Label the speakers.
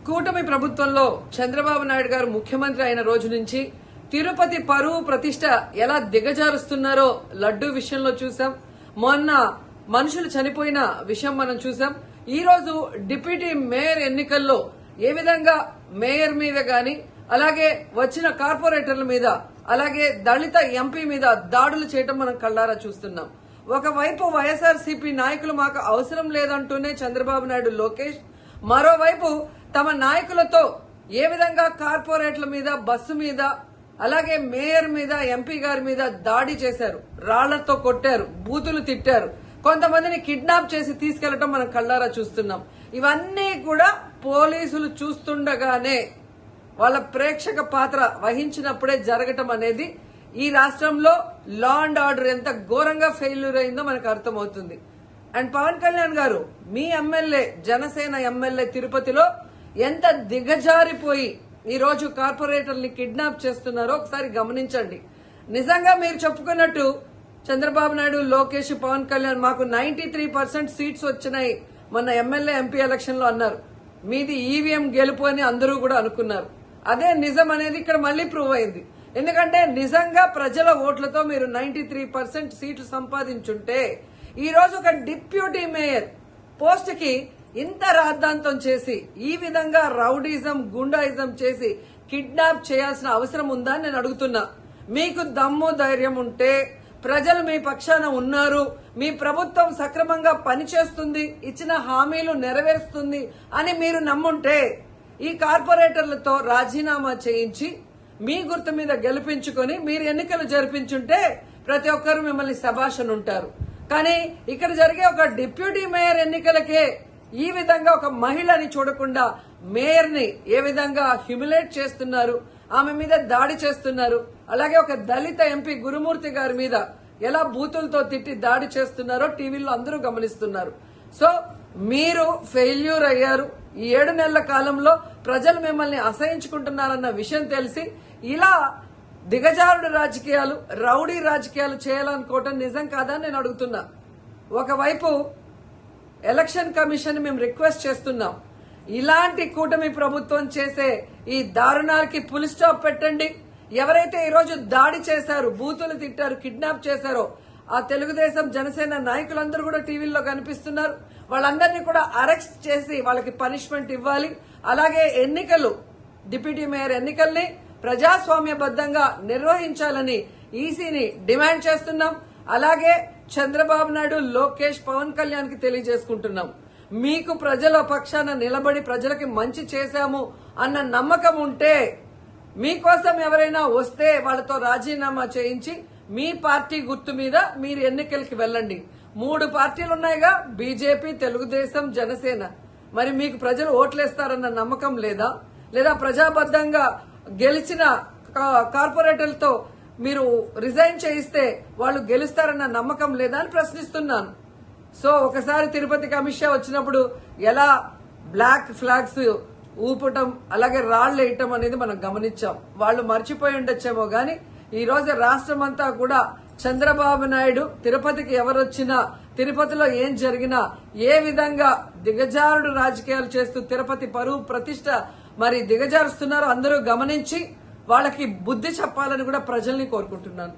Speaker 1: కూటమి ప్రభుత్వంలో చంద్రబాబు నాయుడు గారు ముఖ్యమంత్రి అయిన రోజు నుంచి తిరుపతి పరువు ప్రతిష్ట ఎలా దిగజారుస్తున్నారో లడ్డూ విషయంలో చూసాం. మొన్న మనుషులు చనిపోయిన విషయం మనం చూసాం. ఈ రోజు డిప్యూటీ మేయర్ ఎన్నికల్లో ఏ విధంగా మేయర్ మీద గాని అలాగే వచ్చిన కార్పొరేటర్ల మీద అలాగే దళిత ఎంపీ మీద దాడులు చేయడం మనం కళ్ళారా చూస్తున్నాం. ఒకవైపు వైఎస్ఆర్సీపీ నాయకులు మాకు అవసరం లేదంటూనే చంద్రబాబు నాయుడు లోకేష్, మరోవైపు తమ నాయకులతో ఏ విధంగా కార్పొరేట్ల మీద బస్సు మీద అలాగే మేయర్ మీద ఎంపీ గారి మీద దాడి చేశారు, రాళ్లతో కొట్టారు, బూతులు తిట్టారు, కొంతమందిని కిడ్నాప్ చేసి తీసుకెళ్లడం మనం కళ్ళారా చూస్తున్నాం. ఇవన్నీ కూడా పోలీసులు చూస్తుండగానే వాళ్ళ ప్రేక్షక పాత్ర వహించినప్పుడే జరగటం అనేది ఈ రాష్ట్రంలో లా అండ్ ఆర్డర్ ఎంత ఘోరంగా ఫెయిల్యూర్ అయిందో మనకు అర్థమవుతుంది. అండ్ పవన్ కళ్యాణ్ గారు మీ ఎమ్మెల్యే, జనసేన ఎమ్మెల్యే తిరుపతిలో ఎంత దిగజారిపోయి ఈ రోజు కార్పొరేటర్ని కిడ్నాప్ చేస్తున్నారో ఒకసారి గమనించండి. నిజంగా మీరు చెప్పుకున్నట్టు చంద్రబాబు నాయుడు, లోకేష్, పవన్ కళ్యాణ్ మాకు 93% సీట్స్ వచ్చినాయి మొన్న ఎమ్మెల్యే ఎంపీ ఎలక్షన్ లో అన్నారు. మీది ఈవీఎం గెలుపు అని అందరూ కూడా అనుకున్నారు. అదే నిజం అనేది ఇక్కడ మళ్లీ ప్రూవ్ అయింది. ఎందుకంటే నిజంగా ప్రజల ఓట్లతో మీరు 93% సీట్లు సంపాదించుంటే ఈ రోజు ఒక డిప్యూటీ మేయర్ పోస్ట్ కి ఇంత రాద్ధాంతం చేసి ఈ విధంగా రౌడీజం, గుండాయిజం చేసి కిడ్నాప్ చేయాల్సిన అవసరం ఉందా అని నేను అడుగుతున్నా. మీకు దమ్ము ధైర్యం ఉంటే, ప్రజలు మీ పక్షాన ఉన్నారు, మీ ప్రభుత్వం సక్రమంగా పనిచేస్తుంది, ఇచ్చిన హామీలు నెరవేరుస్తుంది అని మీరు నమ్ముంటే ఈ కార్పొరేటర్లతో రాజీనామా చేయించి మీ గుర్తు మీద గెలిపించుకొని మీరు ఎన్నికలు జరిపించుంటే ప్రతి ఒక్కరు మిమ్మల్ని శభాషను ఉంటారు. కానీ ఇక్కడ జరిగే ఒక డిప్యూటీ మేయర్ ఎన్నికలకే ఈ విధంగా ఒక మహిళని చూడకుండా మేయర్ ని ఏ విధంగా హ్యూమిలేట్ చేస్తున్నారు, ఆమె మీద దాడి చేస్తున్నారు, అలాగే ఒక దళిత ఎంపీ గురుమూర్తి గారి మీద ఎలా బూతులతో తిట్టి దాడి చేస్తున్నారో టీవీలో అందరూ గమనిస్తున్నారు. సో మీరు ఫెయిల్యూర్ అయ్యారు. ఈ 7 నెలల కాలంలో ప్రజలు మిమ్మల్ని అసహించుకుంటున్నారన్న విషయం తెలిసి ఇలా దిగజారుడు రాజకీయాలు, రౌడీ రాజకీయాలు చేయాలనుకోవటం నిజం కాదని నేను అడుగుతున్నా. ఒకవైపు ఎలక్షన్ కమిషన్ మేము రిక్వెస్ట్ చేస్తున్నాం, ఇలాంటి కూటమి ప్రభుత్వం చేసే ఈ దారుణాలకి ఫుల్ స్టాప్ పెట్టండి. ఎవరైతే ఈ రోజు దాడి చేశారు, బూతులు తిట్టారు, కిడ్నాప్ చేశారో ఆ తెలుగుదేశం, జనసేన నాయకులందరూ కూడా టీవీల్లో కనిపిస్తున్నారు. వాళ్ళందరినీ కూడా అరెస్ట్ చేసి వాళ్ళకి పనిష్మెంట్ ఇవ్వాలి. అలాగే ఎన్నికలు, డిప్యూటీ మేయర్ ఎన్నికల్ని ప్రజాస్వామ్యబద్దంగా నిర్వహించాలని ఈసీని డిమాండ్ చేస్తున్నాం. అలాగే చంద్రబాబు నాయుడు, లోకేష్, పవన్ కళ్యాణ్ కి తెలియజేసుకుంటున్నాం, మీకు ప్రజల పక్షాన నిలబడి ప్రజలకి మంచి చేశాము అన్న నమ్మకం ఉంటే మీకోసం ఎవరైనా వస్తే వాళ్ళతో రాజీనామా చేయించి మీ పార్టీ గుర్తు మీద మీరు ఎన్నికలకి వెళ్ళండి. 3 పార్టీలు ఉన్నాయిగా, బీజేపీ, తెలుగుదేశం, జనసేన. మరి మీకు ప్రజలు ఓట్లేస్తారన్న నమ్మకం లేదా? లేదా ప్రజాబద్దంగా గెలిచిన కార్పొరేటర్లతో మీరు రిజైన్ చేయిస్తే వాళ్ళు గెలుస్తారన్న నమ్మకం లేదా అని ప్రశ్నిస్తున్నాను. సో ఒకసారి తిరుపతికి అమిత్ షా వచ్చినప్పుడు ఎలా బ్లాక్ ఫ్లాగ్స్ ఊపటం అలాగే రాళ్లు వేయటం అనేది మనం గమనించాం. వాళ్ళు మర్చిపోయి ఉండొచ్చేమో గాని ఈ రోజు రాష్ట్రం అంతా కూడా చంద్రబాబు నాయుడు తిరుపతికి ఎవరొచ్చినా, తిరుపతిలో ఏం జరిగినా, ఏ విధంగా దిగజారుడు రాజకీయాలు చేస్తూ తిరుపతి పరువు ప్రతిష్ట మరి దిగజారుస్తున్నారో అందరూ గమనించి వాళ్ళకి బుద్ధి చెప్పాలని కూడా ప్రజల్ని కోరుకుంటున్నాను.